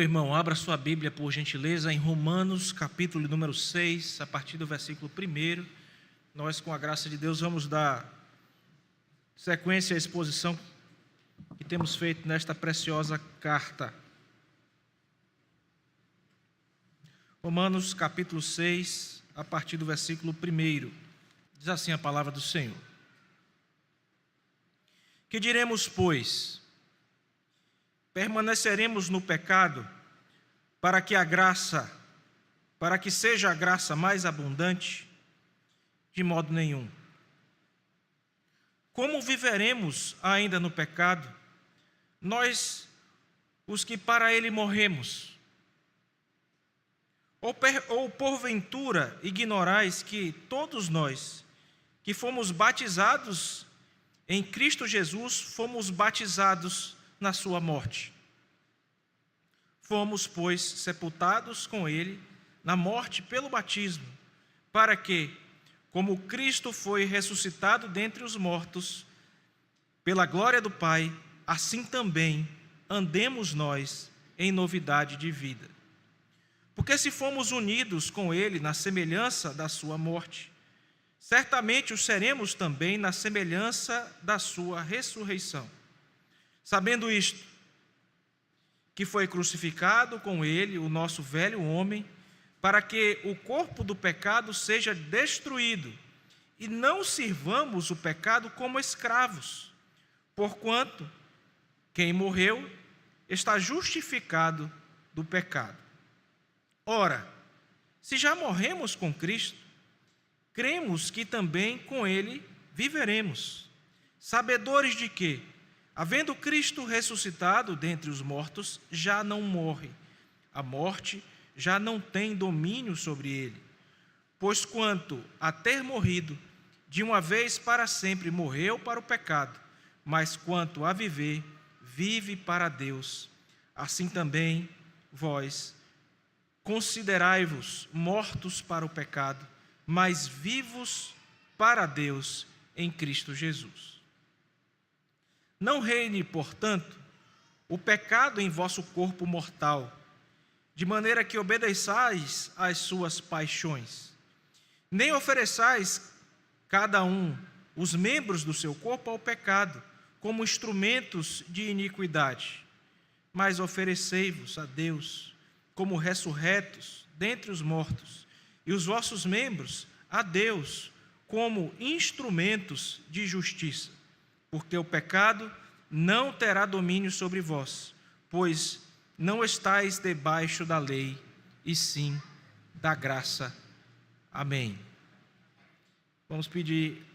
irmão, abra sua Bíblia, por gentileza, em Romanos, capítulo número 6, a partir do versículo 1. Nós, com a graça de Deus, vamos dar sequência à exposição que temos feito nesta preciosa carta. Romanos, capítulo 6, a partir do versículo 1. Diz assim a palavra do Senhor. Que diremos, pois? Permaneceremos no pecado para que seja a graça mais abundante? De modo nenhum. Como viveremos ainda no pecado, nós, os que para ele morremos? Ou porventura ignorais que todos nós, que fomos batizados em Cristo Jesus, fomos batizados na sua morte? Fomos, pois, sepultados com ele na morte pelo batismo, para que, como Cristo foi ressuscitado dentre os mortos, pela glória do Pai, assim também andemos nós em novidade de vida. Porque se fomos unidos com ele na semelhança da sua morte, certamente o seremos também na semelhança da sua ressurreição. Sabendo isto, que foi crucificado com ele o nosso velho homem, para que o corpo do pecado seja destruído, e não sirvamos o pecado como escravos, porquanto quem morreu está justificado do pecado. Ora, se já morremos com Cristo, cremos que também com ele viveremos, sabedores de que, havendo Cristo ressuscitado dentre os mortos, já não morre. A morte já não tem domínio sobre ele. Pois quanto a ter morrido, de uma vez para sempre morreu para o pecado, mas quanto a viver, vive para Deus. Assim também vós, considerai-vos mortos para o pecado, mas vivos para Deus em Cristo Jesus. Não reine, portanto, o pecado em vosso corpo mortal, de maneira que obedeçais às suas paixões. Nem ofereçais cada um os membros do seu corpo ao pecado, como instrumentos de iniquidade, mas oferecei-vos a Deus como ressurretos dentre os mortos, e os vossos membros a Deus como instrumentos de justiça. Porque o pecado não terá domínio sobre vós, pois não estáis debaixo da lei, e sim da graça. Amém. Vamos pedir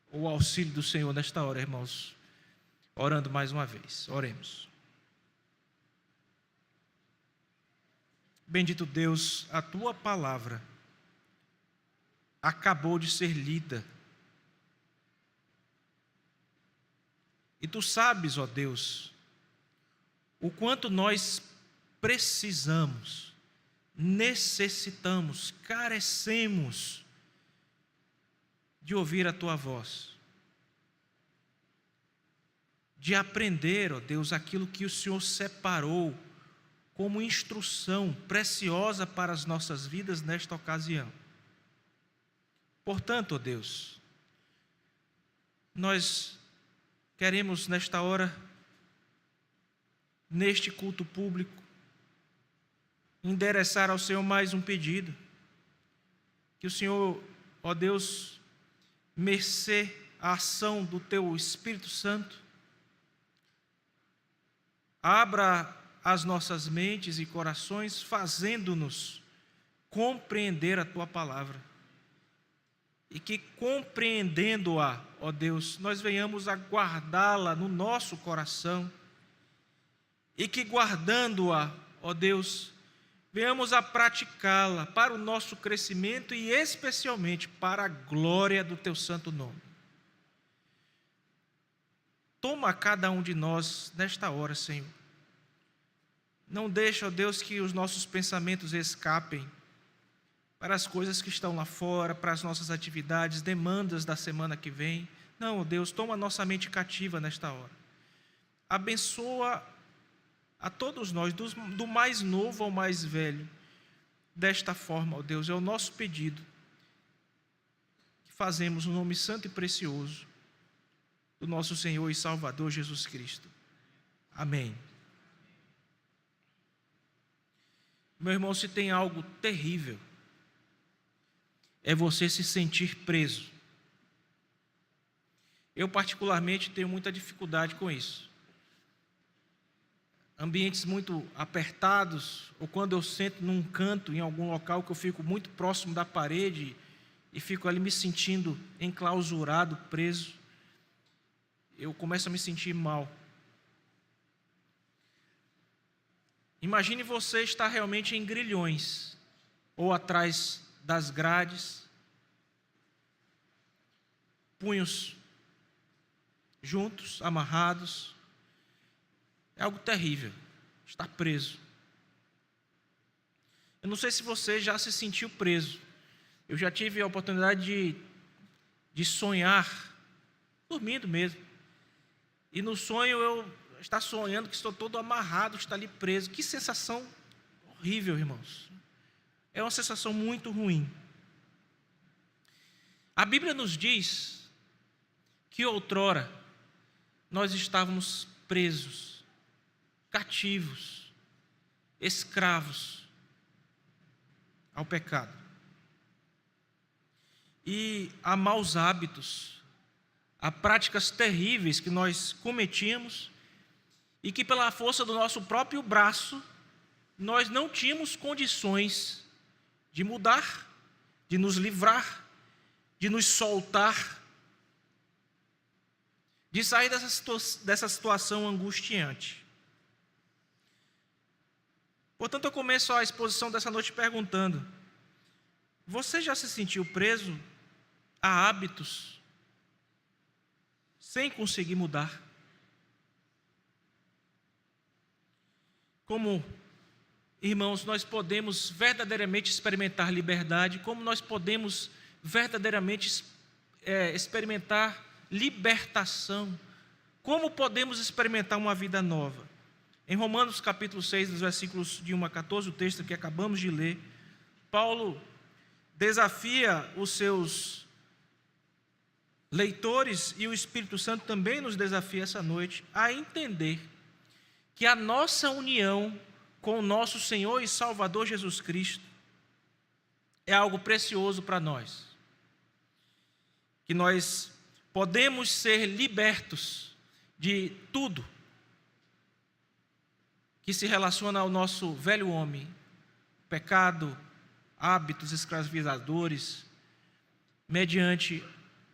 o auxílio do Senhor nesta hora, irmãos, orando mais uma vez. Oremos. Bendito Deus, a tua palavra acabou de ser lida. E tu sabes, ó Deus, o quanto nós precisamos, necessitamos, carecemos de ouvir a tua voz, de aprender, ó Deus, aquilo que o Senhor separou como instrução preciosa para as nossas vidas nesta ocasião. Portanto, ó Deus, nós queremos nesta hora, neste culto público, endereçar ao Senhor mais um pedido. Que o Senhor, ó Deus, mercê a ação do Teu Espírito Santo, abra as nossas mentes e corações, fazendo-nos compreender a Tua palavra. E que compreendendo-a, ó Deus, nós venhamos a guardá-la no nosso coração. E que guardando-a, ó Deus, venhamos a praticá-la para o nosso crescimento e especialmente para a glória do Teu santo nome. Toma cada um de nós nesta hora, Senhor. Não deixa, ó Deus, que os nossos pensamentos escapem para as coisas que estão lá fora, para as nossas atividades, demandas da semana que vem. Não, ó Deus, toma a nossa mente cativa nesta hora. Abençoa a todos nós, do mais novo ao mais velho, desta forma, ó Deus, é o nosso pedido, que fazemos no nome santo e precioso do nosso Senhor e Salvador Jesus Cristo. Amém. Meu irmão, se tem algo terrível, é você se sentir preso. Eu, particularmente, tenho muita dificuldade com isso. Ambientes muito apertados, ou quando eu sento num canto, em algum local que eu fico muito próximo da parede e fico ali me sentindo enclausurado, preso, eu começo a me sentir mal. Imagine você estar realmente em grilhões, ou atrás das grades, punhos juntos, amarrados. É algo terrível, estar preso. Eu não sei se você já se sentiu preso. Eu já tive a oportunidade de sonhar, dormindo mesmo. E no sonho eu estar sonhando que estou todo amarrado, estar ali preso. Que sensação horrível, irmãos. É uma sensação muito ruim. A Bíblia nos diz que outrora nós estávamos presos, cativos, escravos ao pecado e a maus hábitos, a práticas terríveis que nós cometíamos e que pela força do nosso próprio braço nós não tínhamos condições de mudar, de nos livrar, de nos soltar, de sair dessa situação angustiante. Portanto, eu começo a exposição dessa noite perguntando: você já se sentiu preso a hábitos sem conseguir mudar? Como, irmãos, nós podemos verdadeiramente experimentar liberdade? Como nós podemos verdadeiramente experimentar libertação? Como podemos experimentar uma vida nova? Em Romanos capítulo 6, dos versículos de 1 a 14, o texto que acabamos de ler, Paulo desafia os seus leitores, e o Espírito Santo também nos desafia essa noite, a entender que a nossa união com o nosso Senhor e Salvador Jesus Cristo é algo precioso para nós. Que nós podemos ser libertos de tudo que se relaciona ao nosso velho homem, pecado, hábitos escravizadores, mediante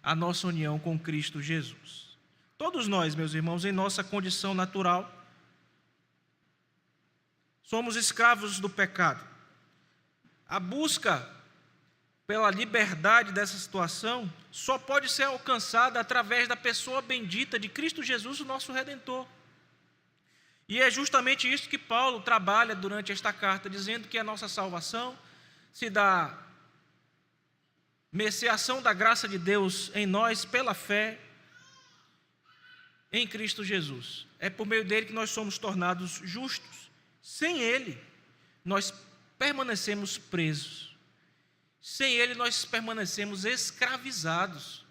a nossa união com Cristo Jesus. Todos nós, meus irmãos, em nossa condição natural, somos escravos do pecado. A busca pela liberdade dessa situação só pode ser alcançada através da pessoa bendita de Cristo Jesus, o nosso Redentor. E é justamente isso que Paulo trabalha durante esta carta, dizendo que a nossa salvação se dá mercê à ação da graça de Deus em nós pela fé em Cristo Jesus. É por meio dele que nós somos tornados justos. Sem ele, nós permanecemos presos. Sem ele, nós permanecemos escravizados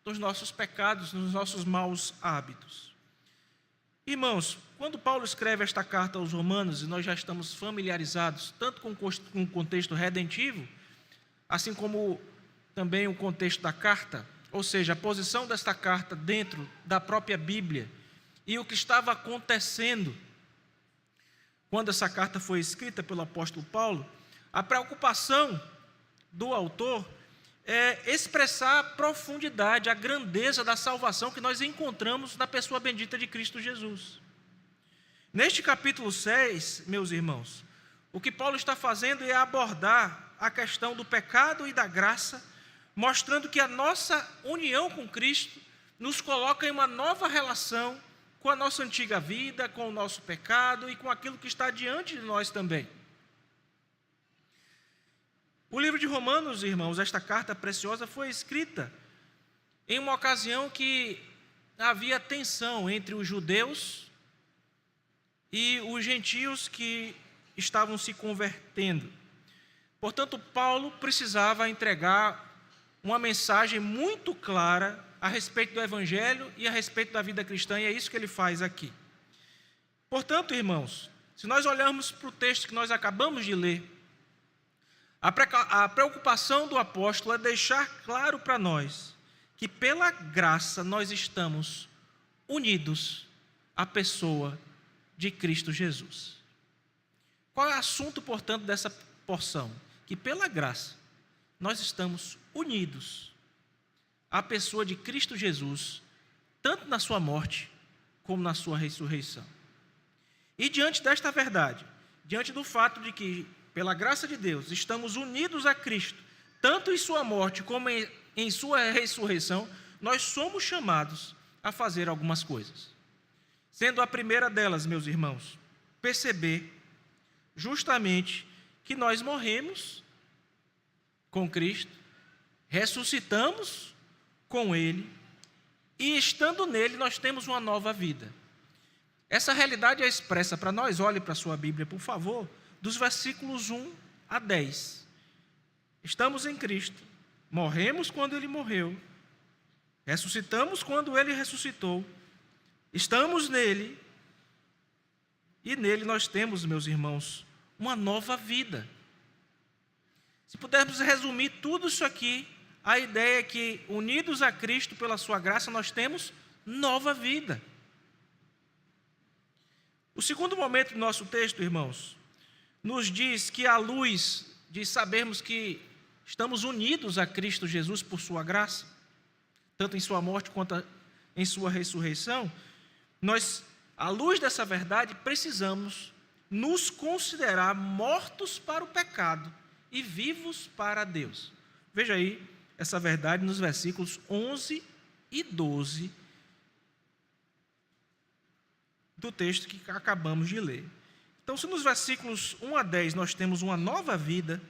dos nossos pecados, dos nossos maus hábitos. Irmãos, quando Paulo escreve esta carta aos Romanos, e nós já estamos familiarizados tanto com o contexto redentivo, assim como também o contexto da carta, ou seja, a posição desta carta dentro da própria Bíblia, e o que estava acontecendo quando essa carta foi escrita pelo apóstolo Paulo, a preocupação do autor é expressar a profundidade, a grandeza da salvação que nós encontramos na pessoa bendita de Cristo Jesus. Neste capítulo 6, meus irmãos, o que Paulo está fazendo é abordar a questão do pecado e da graça, mostrando que a nossa união com Cristo nos coloca em uma nova relação com a nossa antiga vida, com o nosso pecado e com aquilo que está diante de nós também. O livro de Romanos, irmãos, esta carta preciosa foi escrita em uma ocasião que havia tensão entre os judeus e os gentios que estavam se convertendo. Portanto, Paulo precisava entregar uma mensagem muito clara a respeito do Evangelho e a respeito da vida cristã, e é isso que ele faz aqui. Portanto, irmãos, se nós olharmos para o texto que nós acabamos de ler, a preocupação do apóstolo é deixar claro para nós que pela graça nós estamos unidos à pessoa de Cristo Jesus. Qual é o assunto, portanto, dessa porção? Que pela graça nós estamos unidos à pessoa de Cristo Jesus, tanto na sua morte como na sua ressurreição. E diante desta verdade, diante do fato de que, pela graça de Deus, estamos unidos a Cristo, tanto em sua morte como em sua ressurreição, nós somos chamados a fazer algumas coisas. Sendo a primeira delas, meus irmãos, perceber justamente que nós morremos com Cristo, ressuscitamos com Ele, e estando nele nós temos uma nova vida. Essa realidade é expressa para nós, olhe para a sua Bíblia, por favor, dos versículos 1 a 10. Estamos em Cristo, morremos quando Ele morreu, ressuscitamos quando Ele ressuscitou, estamos nele, e nele nós temos, meus irmãos, uma nova vida. Se pudermos resumir tudo isso aqui, a ideia é que, unidos a Cristo pela sua graça, nós temos nova vida. O segundo momento do nosso texto, irmãos, nos diz que, à luz de sabermos que estamos unidos a Cristo Jesus por sua graça, tanto em sua morte quanto em sua ressurreição, nós, à luz dessa verdade, precisamos nos considerar mortos para o pecado e vivos para Deus. Veja aí essa verdade nos versículos 11 e 12 do texto que acabamos de ler. Então, se nos versículos 1 a 10 nós temos uma nova vida,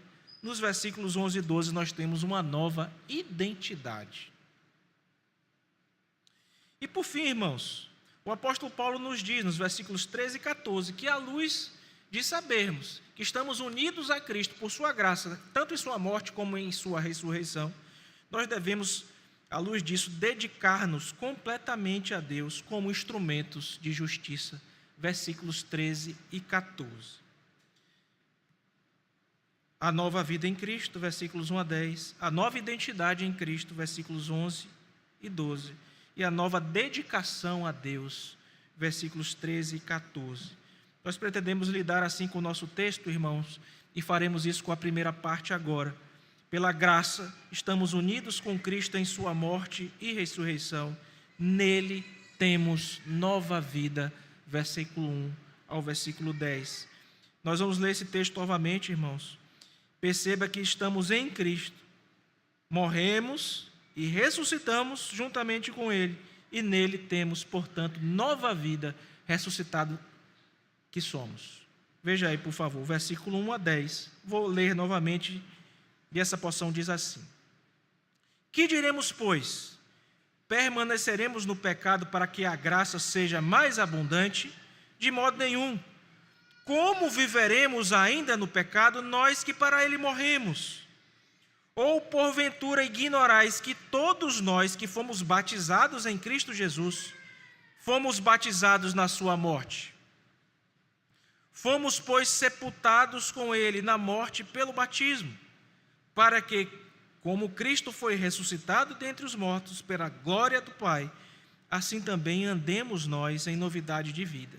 nos versículos 11 e 12 nós temos uma nova identidade. E por fim, irmãos, o apóstolo Paulo nos diz nos versículos 13 e 14 que, à luz de sabermos que estamos unidos a Cristo por sua graça, tanto em sua morte como em sua ressurreição, nós devemos, à luz disso, dedicar-nos completamente a Deus como instrumentos de justiça. Versículos 13 e 14. A nova vida em Cristo, versículos 1 a 10. A nova identidade em Cristo, versículos 11 e 12. E a nova dedicação a Deus, versículos 13 e 14. Nós pretendemos lidar assim com o nosso texto, irmãos, e faremos isso com a primeira parte agora. Pela graça, estamos unidos com Cristo em sua morte e ressurreição. Nele temos nova vida, versículo 1 ao versículo 10. Nós vamos ler esse texto novamente, irmãos. Perceba que estamos em Cristo, morremos e ressuscitamos juntamente com Ele, e nele temos, portanto, nova vida, ressuscitado que somos. Veja aí, por favor, versículo 1 a 10. Vou ler novamente, e essa porção diz assim: Que diremos, pois? Permaneceremos no pecado para que a graça seja mais abundante? De modo nenhum. Como viveremos ainda no pecado, nós que para ele morremos? Ou porventura ignorais que todos nós que fomos batizados em Cristo Jesus, fomos batizados na sua morte? Fomos, pois, sepultados com ele na morte pelo batismo, para que, como Cristo foi ressuscitado dentre os mortos pela glória do Pai, assim também andemos nós em novidade de vida.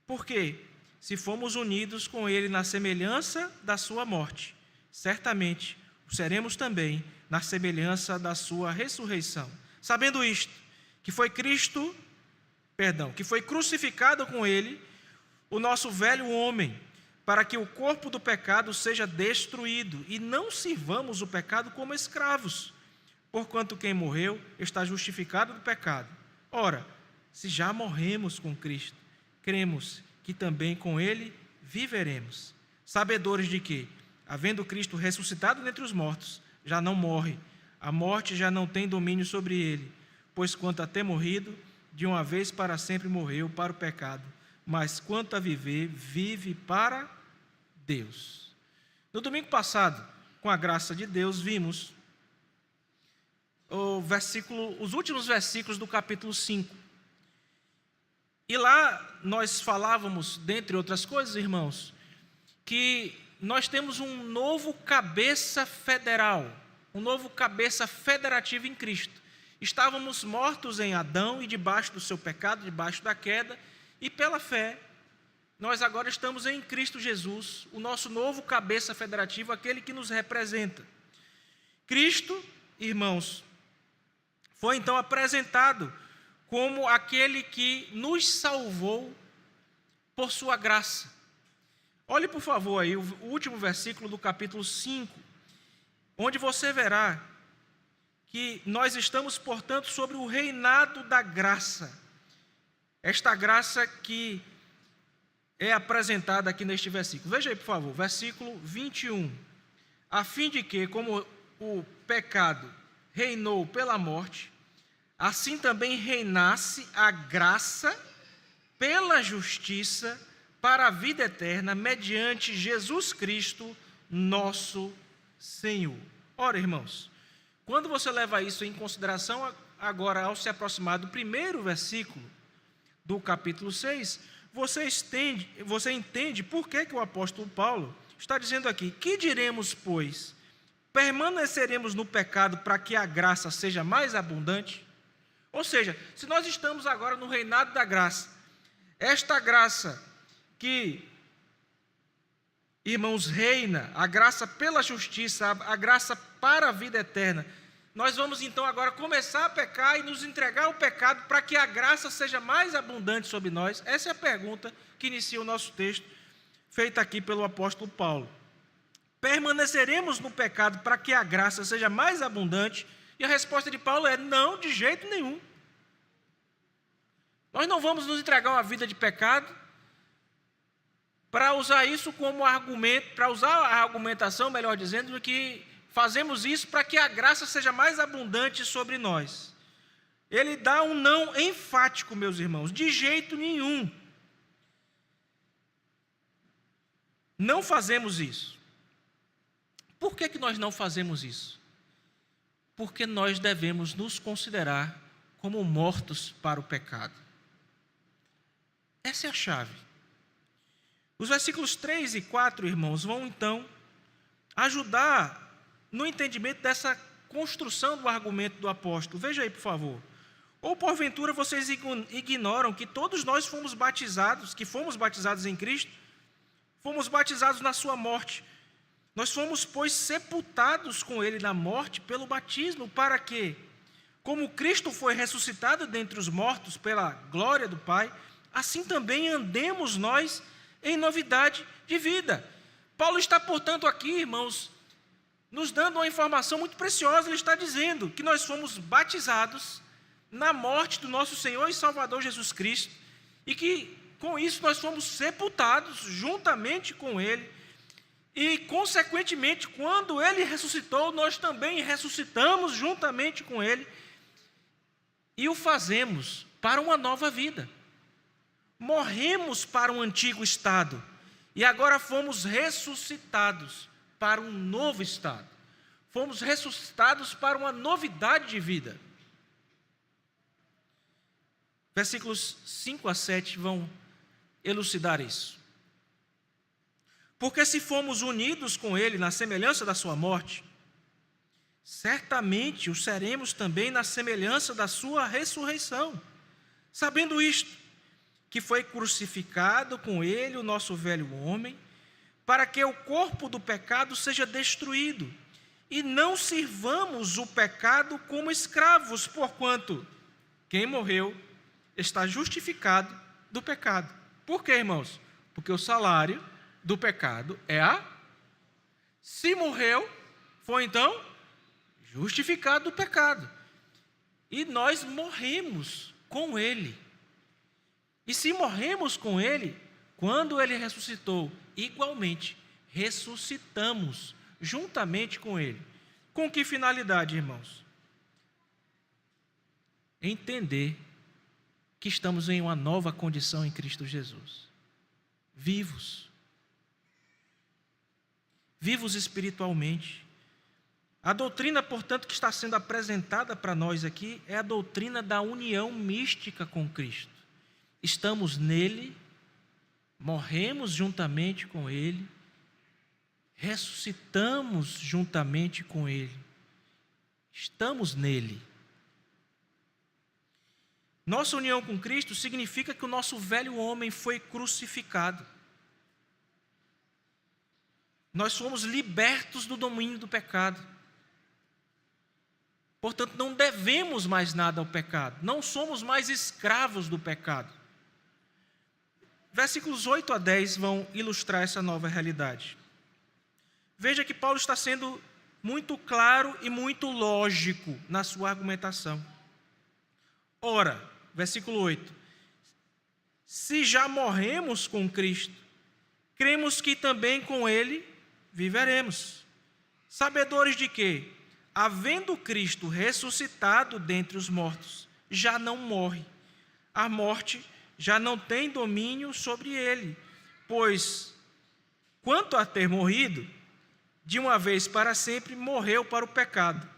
Porque, se fomos unidos com Ele na semelhança da sua morte, certamente o seremos também na semelhança da sua ressurreição. Sabendo isto, que foi crucificado com Ele, o nosso velho homem, para que o corpo do pecado seja destruído, e não sirvamos o pecado como escravos, porquanto quem morreu está justificado do pecado. Ora, se já morremos com Cristo, cremos que também com Ele viveremos, sabedores de que, havendo Cristo ressuscitado dentre os mortos, já não morre, a morte já não tem domínio sobre ele, pois quanto a ter morrido, de uma vez para sempre morreu para o pecado, mas quanto a viver, vive para Deus. No domingo passado, com a graça de Deus, vimos os últimos versículos do capítulo 5. E lá nós falávamos, dentre outras coisas, irmãos, que nós temos um novo cabeça federal, um novo cabeça federativo em Cristo. Estávamos mortos em Adão e debaixo do seu pecado, debaixo da queda, e pela fé, nós agora estamos em Cristo Jesus, o nosso novo cabeça federativo, aquele que nos representa. Cristo, irmãos, foi então apresentado como aquele que nos salvou por sua graça. Olhe, por favor, aí o último versículo do capítulo 5, onde você verá que nós estamos, portanto, sobre o reinado da graça. Esta graça que é apresentada aqui neste versículo. Veja aí, por favor, versículo 21. A fim de que, como o pecado reinou pela morte, assim também reinasse a graça pela justiça para a vida eterna, mediante Jesus Cristo, nosso Senhor. Ora, irmãos, quando você leva isso em consideração, agora ao se aproximar do primeiro versículo do capítulo 6, você entende por que o apóstolo Paulo está dizendo aqui: que diremos, pois? Permaneceremos no pecado para que a graça seja mais abundante? Ou seja, se nós estamos agora no reinado da graça, esta graça que, irmãos, reina, a graça pela justiça, a graça para a vida eterna, nós vamos então agora começar a pecar e nos entregar ao pecado para que a graça seja mais abundante sobre nós? Essa é a pergunta que inicia o nosso texto, feita aqui pelo apóstolo Paulo. Permaneceremos no pecado para que a graça seja mais abundante? E a resposta de Paulo é: não, de jeito nenhum. Nós não vamos nos entregar uma vida de pecado para usar isso como argumento, para usar a argumentação, melhor dizendo, que fazemos isso para que a graça seja mais abundante sobre nós. Ele dá um não enfático, meus irmãos, de jeito nenhum. Não fazemos isso. Por que nós não fazemos isso? Porque nós devemos nos considerar como mortos para o pecado. Essa é a chave. Os versículos 3 e 4, irmãos, vão então ajudar no entendimento dessa construção do argumento do apóstolo. Veja aí, por favor. Ou porventura vocês ignoram que todos nós fomos batizados em Cristo, fomos batizados na sua morte. Nós fomos, pois, sepultados com ele na morte pelo batismo, para que, como Cristo foi ressuscitado dentre os mortos pela glória do Pai, assim também andemos nós em novidade de vida. Paulo está, portanto, aqui, irmãos, nos dando uma informação muito preciosa. Ele está dizendo que nós fomos batizados na morte do nosso Senhor e Salvador Jesus Cristo, e que, com isso, nós fomos sepultados juntamente com Ele, e, consequentemente, quando Ele ressuscitou, nós também ressuscitamos juntamente com Ele, e o fazemos para uma nova vida. Morremos para um antigo estado, e agora fomos ressuscitados para um novo estado. Fomos ressuscitados para uma novidade de vida. Versículos 5 a 7 vão elucidar isso. Porque se fomos unidos com Ele na semelhança da sua morte, certamente o seremos também na semelhança da sua ressurreição. Sabendo isto, que foi crucificado com Ele o nosso velho homem, para que o corpo do pecado seja destruído, e não sirvamos o pecado como escravos, porquanto quem morreu está justificado do pecado. Por quê, irmãos? Porque o salário do pecado é a... Se morreu, foi então justificado do pecado. E nós morremos com Ele. E se morremos com Ele, quando Ele ressuscitou, igualmente ressuscitamos juntamente com Ele. Com que finalidade, irmãos? Entender que estamos em uma nova condição em Cristo Jesus. Vivos. Vivos espiritualmente. A doutrina, portanto, que está sendo apresentada para nós aqui é a doutrina da união mística com Cristo. Estamos nele, morremos juntamente com ele, ressuscitamos juntamente com ele. Estamos nele. Nossa união com Cristo significa que o nosso velho homem foi crucificado. Nós somos libertos do domínio do pecado. Portanto, não devemos mais nada ao pecado. Não somos mais escravos do pecado. Versículos 8 a 10 vão ilustrar essa nova realidade. Veja que Paulo está sendo muito claro e muito lógico na sua argumentação. Ora, versículo 8: se já morremos com Cristo, cremos que também com ele viveremos. Sabedores de que, havendo Cristo ressuscitado dentre os mortos, já não morre. A morte já não tem domínio sobre ele, pois, quanto a ter morrido, de uma vez para sempre morreu para o pecado,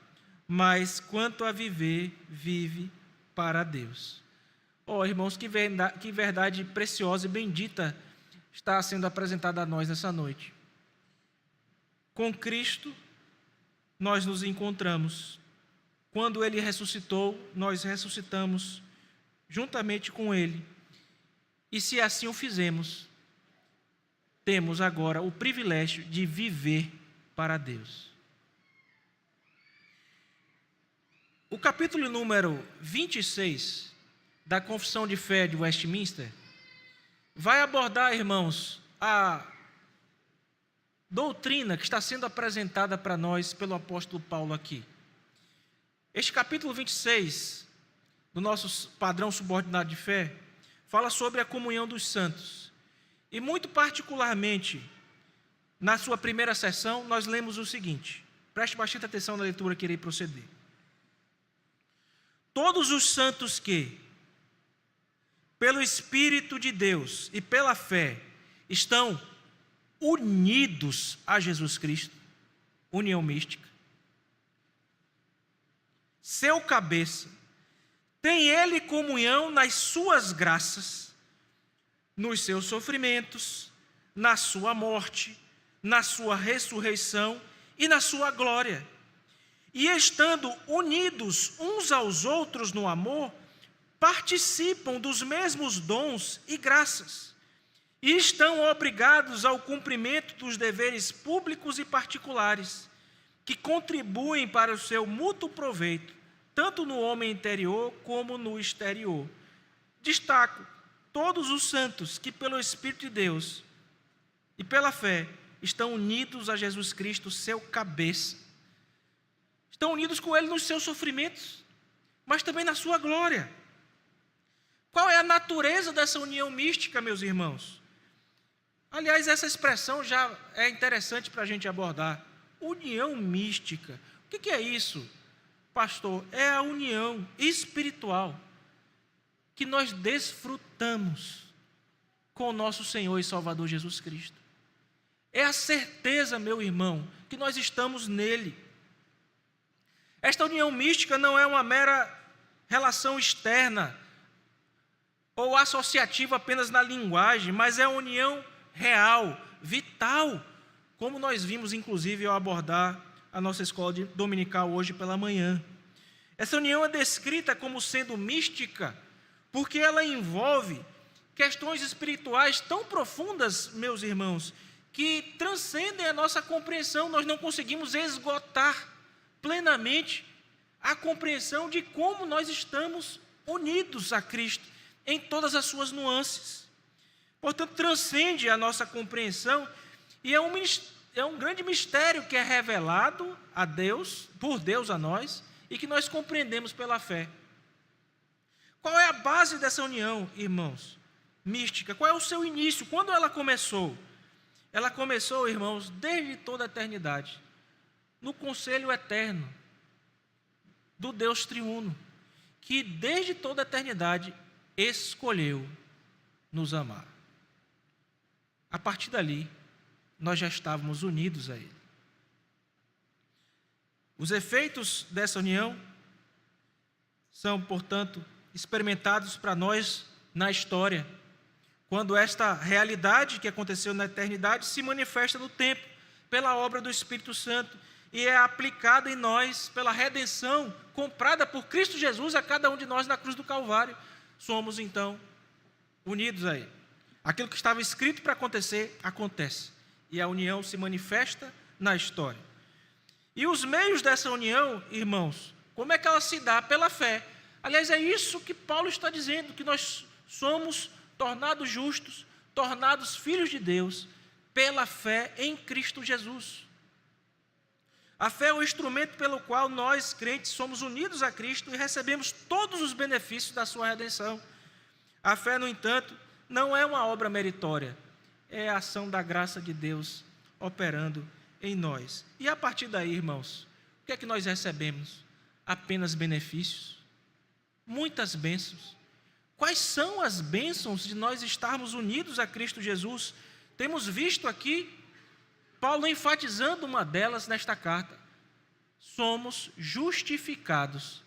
mas quanto a viver, vive para Deus. Oh, irmãos, que verdade preciosa e bendita está sendo apresentada a nós nessa noite. Com Cristo, nós nos encontramos. Quando Ele ressuscitou, nós ressuscitamos juntamente com Ele. E se assim o fizemos, temos agora o privilégio de viver para Deus. O capítulo número 26 da Confissão de Fé de Westminster vai abordar, irmãos, a doutrina que está sendo apresentada para nós pelo apóstolo Paulo aqui. Este capítulo 26 do nosso padrão subordinado de fé fala sobre a comunhão dos santos. E muito particularmente, na sua primeira sessão, nós lemos o seguinte. Preste bastante atenção na leitura que irei proceder. Todos os santos que, pelo Espírito de Deus e pela fé, estão unidos a Jesus Cristo, união mística. Seu cabeça, tem ele comunhão nas suas graças, nos seus sofrimentos, na sua morte, na sua ressurreição e na sua glória. E estando unidos uns aos outros no amor, participam dos mesmos dons e graças, e estão obrigados ao cumprimento dos deveres públicos e particulares, que contribuem para o seu mútuo proveito, tanto no homem interior como no exterior. Destaco todos os santos que, pelo Espírito de Deus e pela fé, estão unidos a Jesus Cristo, seu cabeça. Estão unidos com Ele nos seus sofrimentos, mas também na sua glória. Qual é a natureza dessa união mística, meus irmãos? Aliás, essa expressão já é interessante para a gente abordar. União mística. O que é isso, pastor? É a união espiritual que nós desfrutamos com o nosso Senhor e Salvador Jesus Cristo. É a certeza, meu irmão, que nós estamos nele. Esta união mística não é uma mera relação externa ou associativa apenas na linguagem, mas é uma união real, vital, como nós vimos, inclusive, ao abordar a nossa escola dominical hoje pela manhã. Essa união é descrita como sendo mística, porque ela envolve questões espirituais tão profundas, meus irmãos, que transcendem a nossa compreensão. Nós não conseguimos esgotar plenamente a compreensão de como nós estamos unidos a Cristo em todas as suas nuances. Portanto, transcende a nossa compreensão e é um grande mistério que é revelado a Deus, por Deus a nós, e que nós compreendemos pela fé. Qual é a base dessa união, irmãos? Mística. Qual é o seu início? Quando ela começou? Ela começou, irmãos, desde toda a eternidade, no conselho eterno do Deus triuno, que desde toda a eternidade escolheu nos amar. A partir dali, nós já estávamos unidos a Ele. Os efeitos dessa união são, portanto, experimentados para nós na história, quando esta realidade que aconteceu na eternidade se manifesta no tempo, pela obra do Espírito Santo, e é aplicada em nós pela redenção comprada por Cristo Jesus a cada um de nós na cruz do Calvário. Somos, então, unidos a Ele. Aquilo que estava escrito para acontecer, acontece. E a união se manifesta na história. E os meios dessa união, irmãos, como é que ela se dá? Pela fé. Aliás, é isso que Paulo está dizendo, que nós somos tornados justos, tornados filhos de Deus, pela fé em Cristo Jesus. A fé é o instrumento pelo qual nós, crentes, somos unidos a Cristo e recebemos todos os benefícios da sua redenção. A fé, no entanto, não é uma obra meritória, é a ação da graça de Deus operando em nós. E a partir daí, irmãos, o que é que nós recebemos? Apenas benefícios, muitas bênçãos. Quais são as bênçãos de nós estarmos unidos a Cristo Jesus? Temos visto aqui Paulo enfatizando uma delas nesta carta. Somos justificados.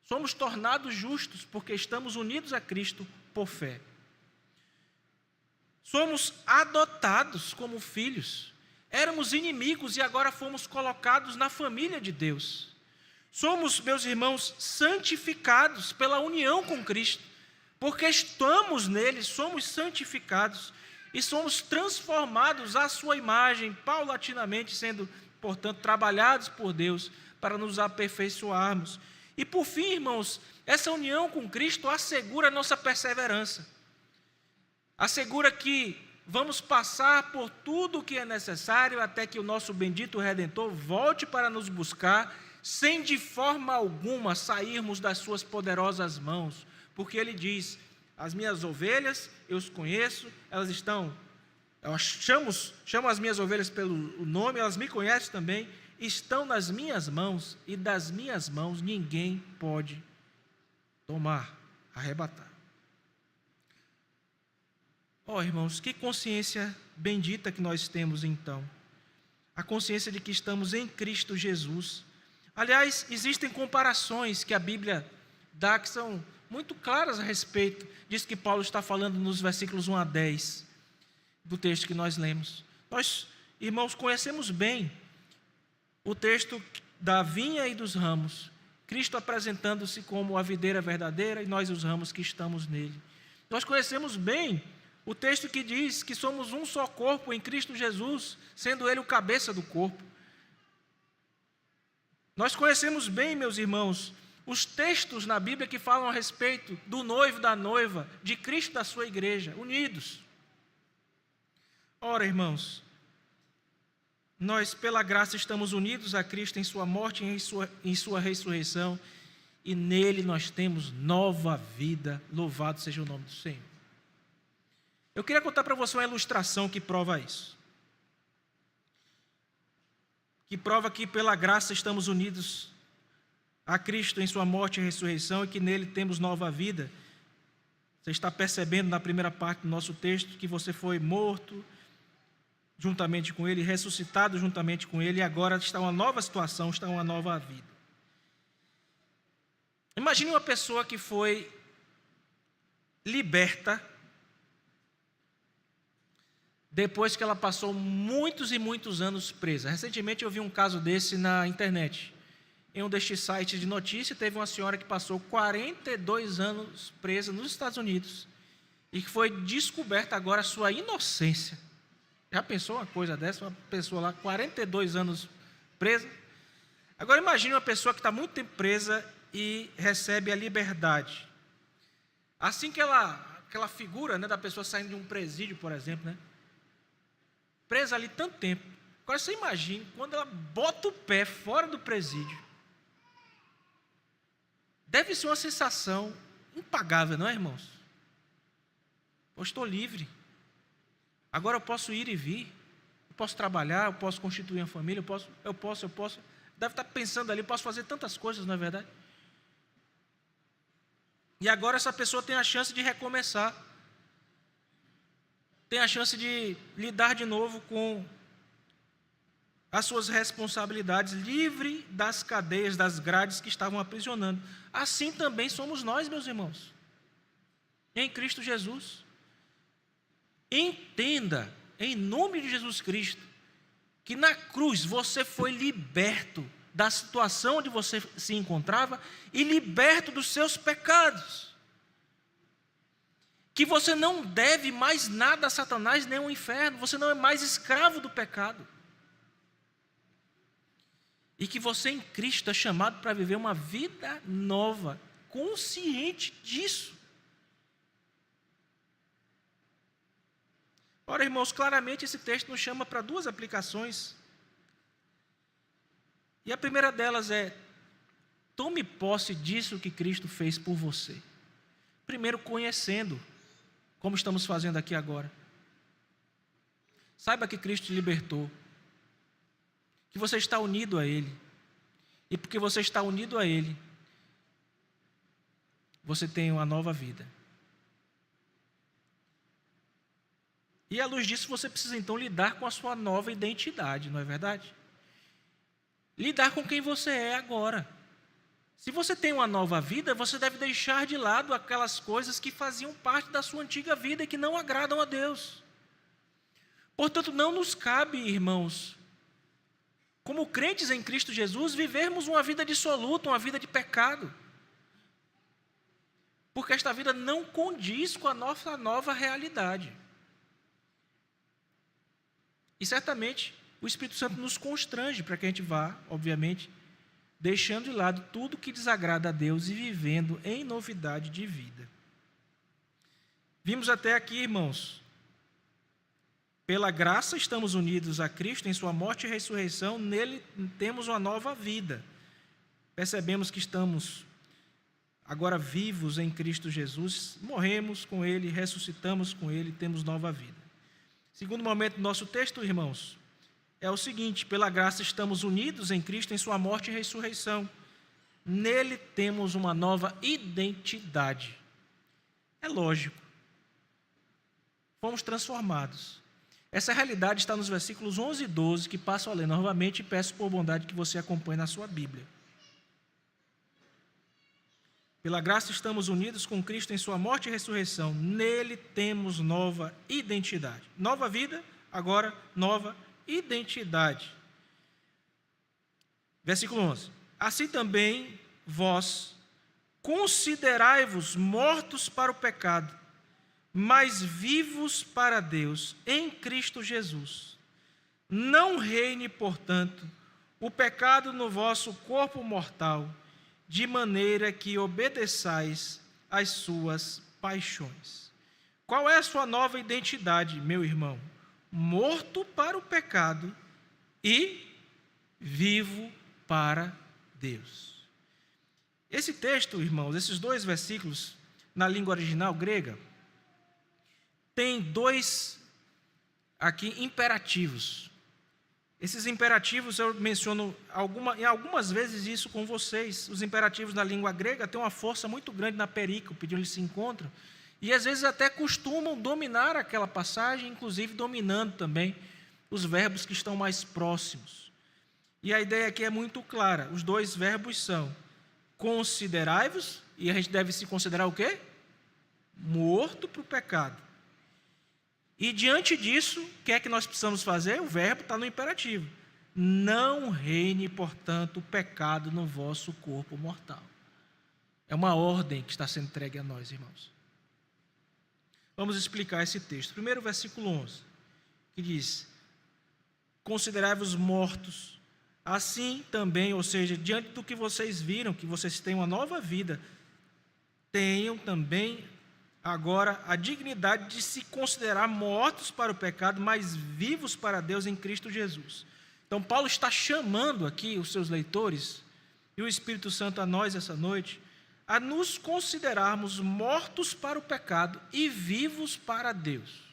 Somos tornados justos porque estamos unidos a Cristo por fé. Somos adotados como filhos. Éramos inimigos e agora fomos colocados na família de Deus. Somos, meus irmãos, santificados pela união com Cristo. Porque estamos nele, somos santificados e somos transformados à sua imagem, paulatinamente sendo, portanto, trabalhados por Deus para nos aperfeiçoarmos. E por fim, irmãos, essa união com Cristo assegura a nossa perseverança. Assegura que vamos passar por tudo o que é necessário até que o nosso bendito Redentor volte para nos buscar, sem de forma alguma sairmos das suas poderosas mãos. Porque ele diz, as minhas ovelhas, eu os conheço, elas estão, eu chamo as minhas ovelhas pelo nome, elas me conhecem também, estão nas minhas mãos, e das minhas mãos ninguém pode tomar, arrebatar. Irmãos, que consciência bendita que nós temos então. A consciência de que estamos em Cristo Jesus. Aliás, existem comparações que a Bíblia dá que são muito claras a respeito disso que Paulo está falando nos versículos 1 a 10 do texto que nós lemos. Nós, irmãos, conhecemos bem o texto da vinha e dos ramos, Cristo apresentando-se como a videira verdadeira e nós os ramos que estamos nele. Nós conhecemos bem o texto que diz que somos um só corpo em Cristo Jesus, sendo Ele o cabeça do corpo. Nós conhecemos bem, meus irmãos, os textos na Bíblia que falam a respeito do noivo e da noiva, de Cristo e da sua igreja, unidos. Ora, irmãos, nós pela graça estamos unidos a Cristo em sua morte e em sua ressurreição, e nele nós temos nova vida, louvado seja o nome do Senhor. Eu queria contar para você uma ilustração que prova isso. Que prova que pela graça estamos unidos a Cristo em sua morte e ressurreição e que nele temos nova vida. Você está percebendo na primeira parte do nosso texto que você foi morto juntamente com ele, ressuscitado juntamente com ele, e agora está uma nova situação, está uma nova vida. Imagine uma pessoa que foi liberta depois que ela passou muitos e muitos anos presa. Recentemente eu vi um caso desse na internet. Em um destes sites de notícia, teve uma senhora que passou 42 anos presa nos Estados Unidos e que foi descoberta agora a sua inocência. Já pensou uma coisa dessa? Uma pessoa lá, 42 anos presa. Agora imagine uma pessoa que está muito tempo presa e recebe a liberdade. Assim que aquela figura, né, da pessoa saindo de um presídio, por exemplo, né, presa ali tanto tempo. Agora você imagine quando ela bota o pé fora do presídio. Deve ser uma sensação impagável, não é, irmãos? Eu estou livre. Agora eu posso ir e vir. Eu posso trabalhar, eu posso constituir uma família, eu posso. Deve estar pensando ali, eu posso fazer tantas coisas, não é verdade? E agora essa pessoa tem a chance de recomeçar, tem a chance de lidar de novo com as suas responsabilidades, livre das cadeias, das grades que estavam aprisionando. Assim também somos nós, meus irmãos, em Cristo Jesus. Entenda, em nome de Jesus Cristo, que na cruz você foi liberto da situação onde você se encontrava e liberto dos seus pecados. Que você não deve mais nada a Satanás nem ao inferno, você não é mais escravo do pecado. E que você em Cristo é chamado para viver uma vida nova, consciente disso. Ora, irmãos, claramente esse texto nos chama para duas aplicações. E a primeira delas é: tome posse disso que Cristo fez por você. Primeiro, conhecendo, como estamos fazendo aqui agora. Saiba que Cristo te libertou, que você está unido a Ele. E porque você está unido a Ele, você tem uma nova vida. E à luz disso, você precisa então lidar com a sua nova identidade, não é verdade? Lidar com quem você é agora. Se você tem uma nova vida, você deve deixar de lado aquelas coisas que faziam parte da sua antiga vida e que não agradam a Deus. Portanto, não nos cabe, irmãos, como crentes em Cristo Jesus, vivermos uma vida dissoluta, uma vida de pecado. Porque esta vida não condiz com a nossa nova realidade. E certamente o Espírito Santo nos constrange para que a gente vá, obviamente, deixando de lado tudo que desagrada a Deus e vivendo em novidade de vida. Vimos até aqui, irmãos, pela graça estamos unidos a Cristo em sua morte e ressurreição, nele temos uma nova vida. Percebemos que estamos agora vivos em Cristo Jesus, morremos com Ele, ressuscitamos com Ele, temos nova vida. Segundo momento do nosso texto, irmãos, é o seguinte: pela graça estamos unidos em Cristo em sua morte e ressurreição. Nele temos uma nova identidade. É lógico. Fomos transformados. Essa realidade está nos versículos 11 e 12, que passo a ler novamente e peço por bondade que você acompanhe na sua Bíblia. Pela graça estamos unidos com Cristo em sua morte e ressurreição. Nele temos nova identidade. Nova vida, agora nova identidade. Versículo 11. Assim também vós considerai-vos mortos para o pecado, mas vivos para Deus em Cristo Jesus. Não reine, portanto, o pecado no vosso corpo mortal, de maneira que obedeçais às suas paixões. Qual é a sua nova identidade, meu irmão? Morto para o pecado e vivo para Deus. Esse texto, irmãos, esses dois versículos, na língua original grega, tem dois aqui imperativos. Esses imperativos eu menciono algumas vezes isso com vocês. Os imperativos na língua grega têm uma força muito grande na perícope, onde eles se encontram, e às vezes até costumam dominar aquela passagem, inclusive dominando também os verbos que estão mais próximos. E a ideia aqui é muito clara. Os dois verbos são: considerai-vos, e a gente deve se considerar o quê? Morto para o pecado. E diante disso, o que é que nós precisamos fazer? O verbo está no imperativo. Não reine, portanto, o pecado no vosso corpo mortal. É uma ordem que está sendo entregue a nós, irmãos. Vamos explicar esse texto. Primeiro, versículo 11, que diz: considerai-vos mortos, assim também, ou seja, diante do que vocês viram, que vocês têm uma nova vida, tenham também agora a dignidade de se considerar mortos para o pecado, mas vivos para Deus em Cristo Jesus. Então Paulo está chamando aqui os seus leitores, e o Espírito Santo a nós essa noite, a nos considerarmos mortos para o pecado e vivos para Deus.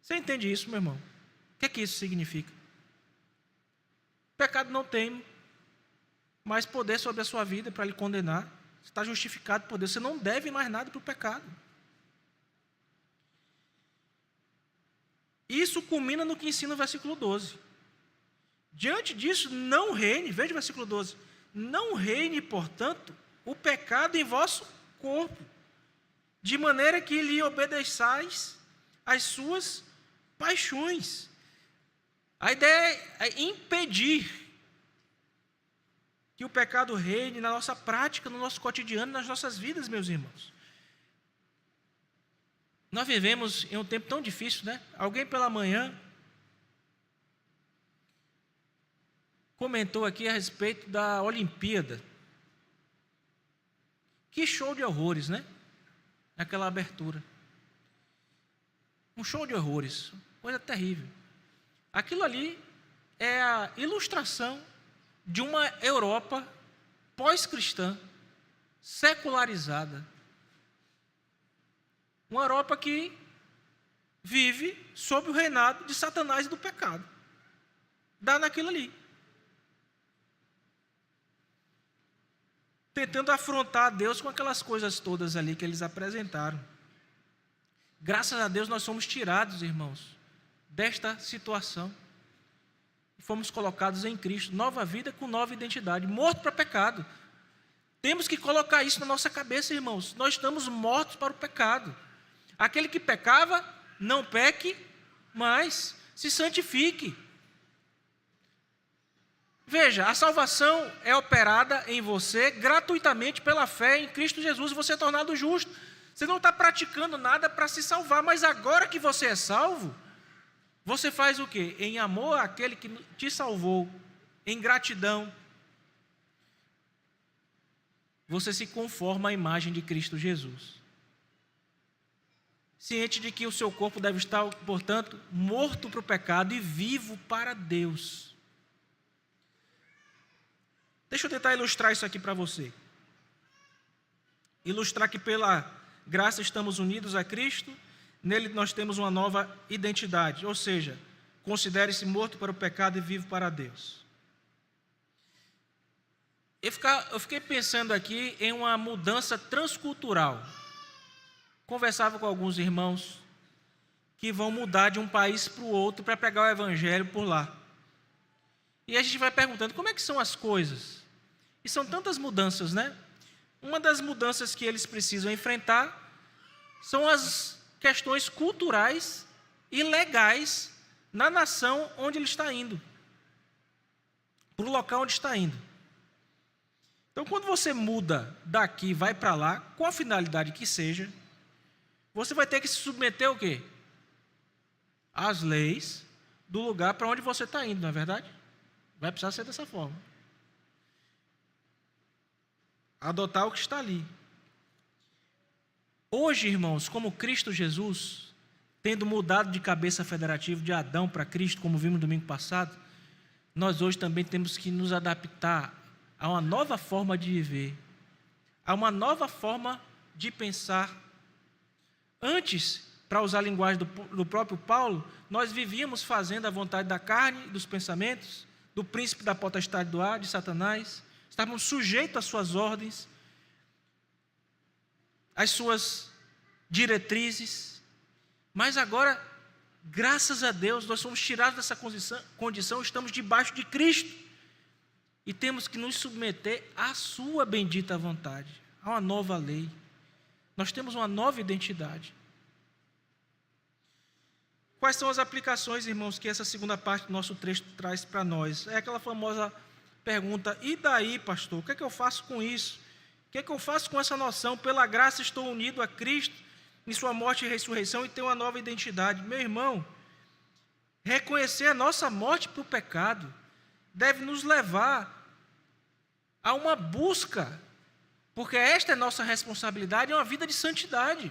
Você entende isso, meu irmão? O que é que isso significa? O pecado não tem mais poder sobre a sua vida para lhe condenar. Você está justificado por Deus. Você não deve mais nada para o pecado. Isso culmina no que ensina o versículo 12. Diante disso, não reine, veja o versículo 12, não reine, portanto, o pecado em vosso corpo, de maneira que lhe obedeçais às suas paixões. A ideia é impedir que o pecado reine na nossa prática, no nosso cotidiano, nas nossas vidas, meus irmãos. Nós vivemos em um tempo tão difícil, né? Alguém pela manhã comentou aqui a respeito da Olimpíada. Que show de horrores, né? Naquela abertura. Um show de horrores, coisa terrível. Aquilo ali é a ilustração de uma Europa pós-cristã, secularizada. Uma Europa que vive sob o reinado de Satanás e do pecado. Dá naquilo ali. Tentando afrontar Deus com aquelas coisas todas ali que eles apresentaram. Graças a Deus nós somos tirados, irmãos, desta situação. E fomos colocados em Cristo, nova vida com nova identidade, morto para pecado. Temos que colocar isso na nossa cabeça, irmãos. Nós estamos mortos para o pecado. Aquele que pecava, não peque, mas se santifique. Veja, a salvação é operada em você gratuitamente pela fé em Cristo Jesus, e você é tornado justo. Você não está praticando nada para se salvar, mas agora que você é salvo, você faz o quê? Em amor àquele que te salvou, em gratidão, você se conforma à imagem de Cristo Jesus. Ciente de que o seu corpo deve estar, portanto, morto para o pecado e vivo para Deus. Deixa eu tentar ilustrar isso aqui para você. Ilustrar que pela graça estamos unidos a Cristo, nele nós temos uma nova identidade, ou seja, considere-se morto para o pecado e vivo para Deus. Eu fiquei pensando aqui em uma mudança transcultural. Conversava com alguns irmãos que vão mudar de um país para o outro para pregar o evangelho por lá. E a gente vai perguntando, como é que são as coisas? E são tantas mudanças, né? Uma das mudanças que eles precisam enfrentar são as questões culturais e legais na nação onde ele está indo, para o local onde está indo. Então, quando você muda daqui e vai para lá, com a finalidade que seja, você vai ter que se submeter ao quê? Às leis do lugar para onde você está indo, não é verdade? Vai precisar ser dessa forma. Adotar o que está ali. Hoje, irmãos, como Cristo Jesus, tendo mudado de cabeça federativa de Adão para Cristo, como vimos no domingo passado, nós hoje também temos que nos adaptar a uma nova forma de viver, a uma nova forma de pensar. Antes, para usar a linguagem do próprio Paulo, nós vivíamos fazendo a vontade da carne, dos pensamentos, do príncipe da potestade do ar, de Satanás. Estávamos sujeitos às suas ordens, às suas diretrizes. Mas agora, graças a Deus, nós somos tirados dessa condição, estamos debaixo de Cristo. E temos que nos submeter à sua bendita vontade, a uma nova lei. Nós temos uma nova identidade. Quais são as aplicações, irmãos, que essa segunda parte do nosso texto traz para nós? É aquela famosa pergunta, e daí, pastor? O que é que eu faço com isso? O que é que eu faço com essa noção? Pela graça estou unido a Cristo, em sua morte e ressurreição, e tenho uma nova identidade. Meu irmão, reconhecer a nossa morte para o pecado deve nos levar a uma busca, porque esta é nossa responsabilidade, é uma vida de santidade.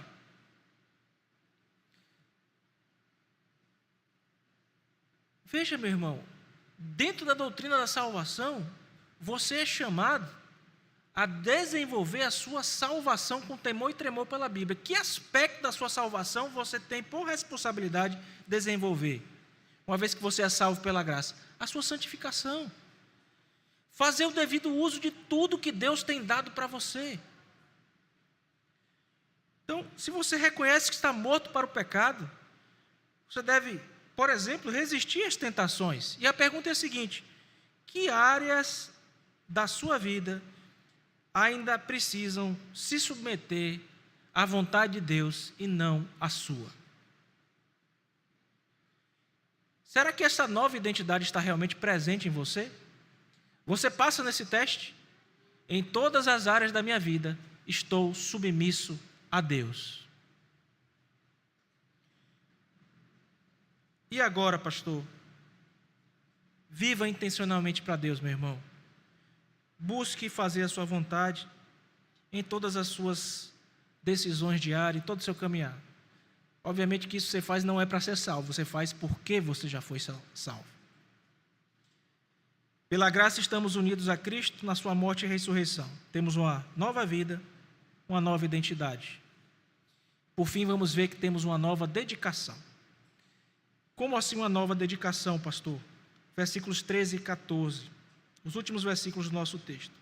Veja, meu irmão, dentro da doutrina da salvação, você é chamado a desenvolver a sua salvação com temor e tremor pela Bíblia. Que aspecto da sua salvação você tem por responsabilidade desenvolver, uma vez que você é salvo pela graça? A sua santificação. Fazer o devido uso de tudo que Deus tem dado para você. Então, se você reconhece que está morto para o pecado, você deve, por exemplo, resistir às tentações. E a pergunta é a seguinte: que áreas da sua vida ainda precisam se submeter à vontade de Deus e não à sua? Será que essa nova identidade está realmente presente em você? Você passa nesse teste? Em todas as áreas da minha vida, estou submisso a Deus. E agora, pastor? Viva intencionalmente para Deus, meu irmão. Busque fazer a sua vontade em todas as suas decisões diárias, em todo o seu caminhar. Obviamente que isso você faz não é para ser salvo, você faz porque você já foi salvo. Pela graça estamos unidos a Cristo na sua morte e ressurreição. Temos uma nova vida, uma nova identidade. Por fim, vamos ver que temos uma nova dedicação. Como assim uma nova dedicação, pastor? Versículos 13 e 14, os últimos versículos do nosso texto.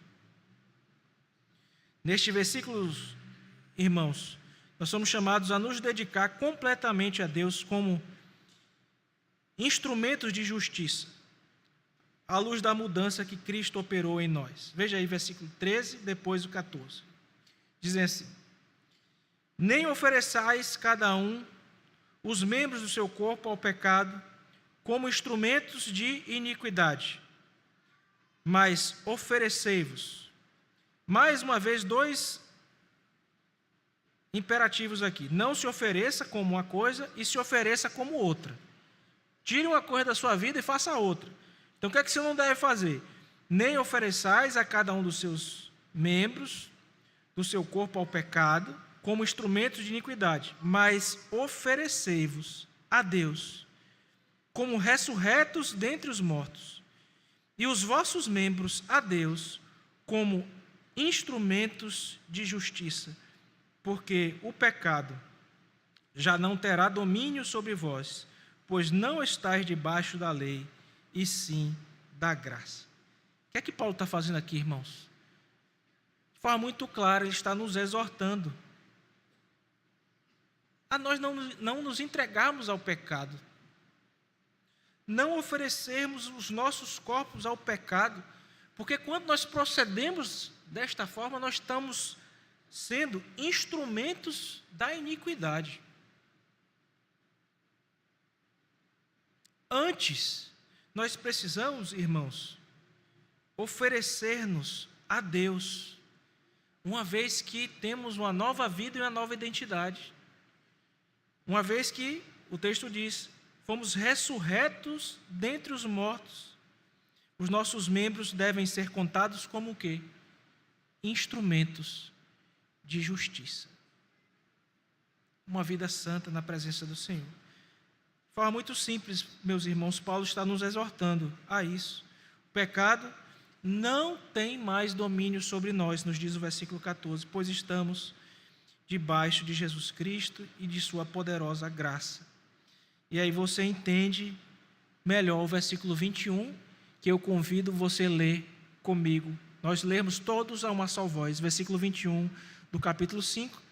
Nestes versículos, irmãos, nós somos chamados a nos dedicar completamente a Deus como instrumentos de justiça, à luz da mudança que Cristo operou em nós. Veja aí versículo 13, depois o 14. Dizem assim: nem ofereçais cada um os membros do seu corpo ao pecado como instrumentos de iniquidade, mas oferecei-vos. Mais uma vez, dois imperativos aqui: não se ofereça como uma coisa e se ofereça como outra. Tire uma coisa da sua vida e faça outra. Então, o que é que você não deve fazer? Nem ofereçais a cada um dos seus membros do seu corpo ao pecado como instrumentos de iniquidade, mas oferecei-vos a Deus como ressurretos dentre os mortos, e os vossos membros a Deus como instrumentos de justiça, porque o pecado já não terá domínio sobre vós, pois não estáis debaixo da lei, e sim da graça. O que é que Paulo está fazendo aqui, irmãos? De forma muito clara, ele está nos exortando a nós não nos entregarmos ao pecado, não oferecermos os nossos corpos ao pecado, porque quando nós procedemos desta forma, nós estamos sendo instrumentos da iniquidade. Antes, nós precisamos, irmãos, oferecer-nos a Deus, uma vez que temos uma nova vida e uma nova identidade. Uma vez que, o texto diz, fomos ressurretos dentre os mortos, os nossos membros devem ser contados como o quê? Instrumentos de justiça. Uma vida santa na presença do Senhor. De forma muito simples, meus irmãos, Paulo está nos exortando a isso. O pecado não tem mais domínio sobre nós, nos diz o versículo 14, pois estamos debaixo de Jesus Cristo e de sua poderosa graça. E aí você entende melhor o versículo 21, que eu convido você a ler comigo. Nós lemos todos a uma só voz, versículo 21 do capítulo 5.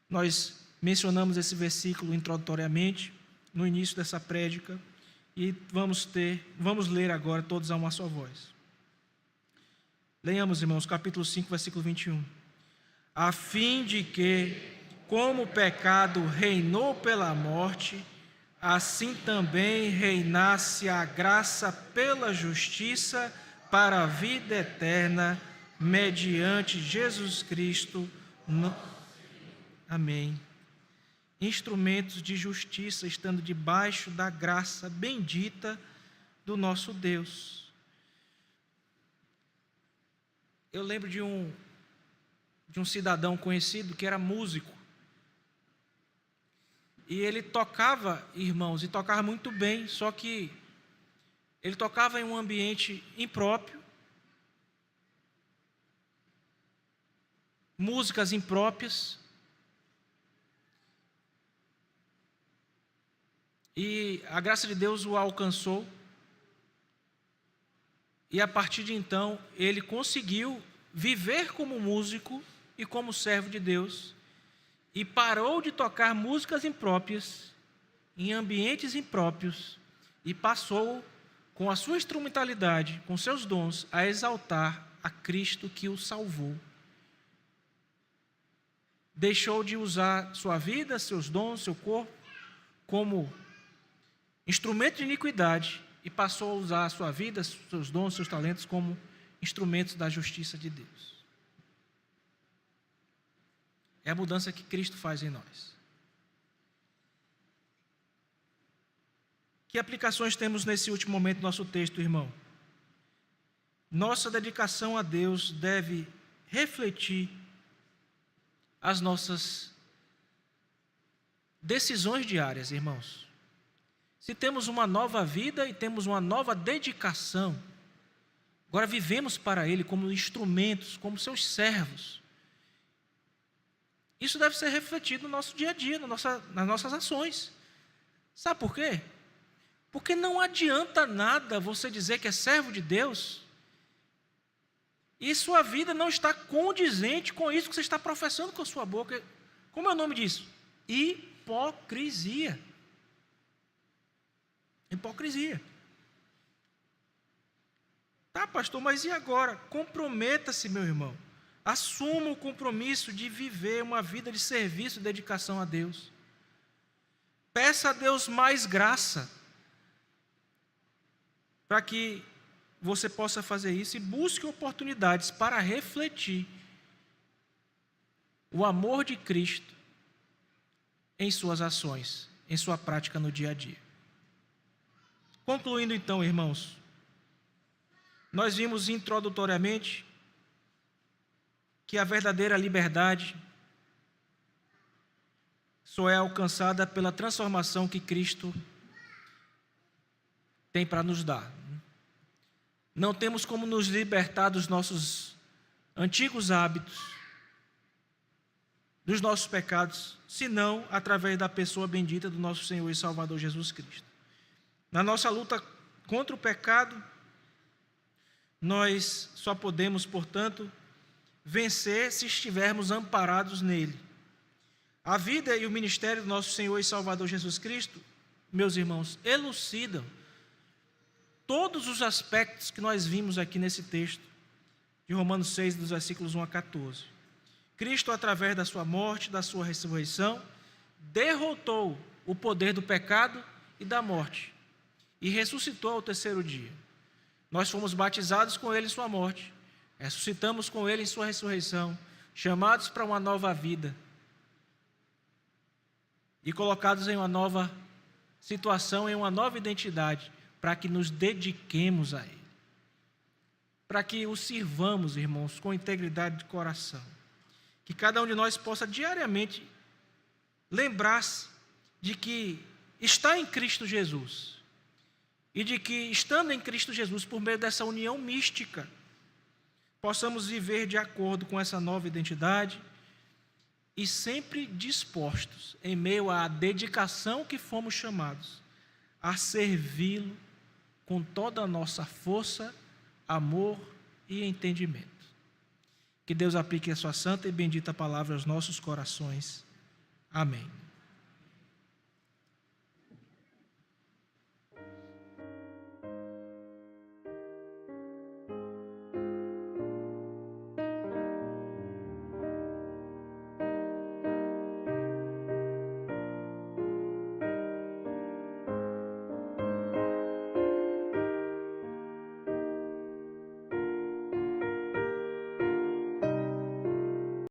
Nós mencionamos esse versículo introdutoriamente no início dessa prédica e vamos ler agora todos a uma só voz. Leiamos, irmãos, capítulo 5, versículo 21. A fim de que, como o pecado reinou pela morte, assim também reinasse a graça pela justiça para a vida eterna, mediante Jesus Cristo. Amém. Instrumentos de justiça, estando debaixo da graça bendita do nosso Deus. Eu lembro de um cidadão conhecido que era músico. E ele tocava, irmãos, e tocava muito bem, só que ele tocava em um ambiente impróprio, músicas impróprias, e a graça de Deus o alcançou, e a partir de então ele conseguiu viver como músico e como servo de Deus, e parou de tocar músicas impróprias em ambientes impróprios e passou, com a sua instrumentalidade, com seus dons, a exaltar a Cristo que o salvou. Deixou de usar sua vida, seus dons, seu corpo, como instrumento de iniquidade e passou a usar a sua vida, seus dons, seus talentos como instrumentos da justiça de Deus. É a mudança que Cristo faz em nós. Que aplicações temos nesse último momento do nosso texto, irmão? Nossa dedicação a Deus deve refletir as nossas decisões diárias, irmãos. Se temos uma nova vida e temos uma nova dedicação, agora vivemos para Ele como instrumentos, como seus servos. Isso deve ser refletido no nosso dia a dia, nas nossas ações. Sabe por quê? Porque não adianta nada você dizer que é servo de Deus e sua vida não está condizente com isso que você está professando com a sua boca. Como é o nome disso? Hipocrisia. Hipocrisia. Tá, pastor, mas e agora? Comprometa-se, meu irmão. Assuma o compromisso de viver uma vida de serviço e dedicação a Deus. Peça a Deus mais graça para que você possa fazer isso e busque oportunidades para refletir o amor de Cristo em suas ações, em sua prática no dia a dia. Concluindo então, irmãos, nós vimos introdutoriamente que a verdadeira liberdade só é alcançada pela transformação que Cristo tem para nos dar. Não temos como nos libertar dos nossos antigos hábitos, dos nossos pecados, senão através da pessoa bendita do nosso Senhor e Salvador Jesus Cristo. Na nossa luta contra o pecado, nós só podemos, portanto, vencer se estivermos amparados nele. A vida e o ministério do nosso Senhor e Salvador Jesus Cristo, meus irmãos, elucidam todos os aspectos que nós vimos aqui nesse texto de Romanos 6, dos versículos 1 a 14. Cristo, através da sua morte, da sua ressurreição, derrotou o poder do pecado e da morte e ressuscitou ao terceiro dia. Nós fomos batizados com ele em sua morte, ressuscitamos com ele em sua ressurreição, chamados para uma nova vida e colocados em uma nova situação, em uma nova identidade, para que nos dediquemos a Ele, para que o sirvamos, irmãos, com integridade de coração. Que cada um de nós possa diariamente lembrar-se de que está em Cristo Jesus e de que, estando em Cristo Jesus, por meio dessa união mística, possamos viver de acordo com essa nova identidade e sempre dispostos, em meio à dedicação que fomos chamados, a servi-lo com toda a nossa força, amor e entendimento. Que Deus aplique a sua santa e bendita palavra aos nossos corações. Amém.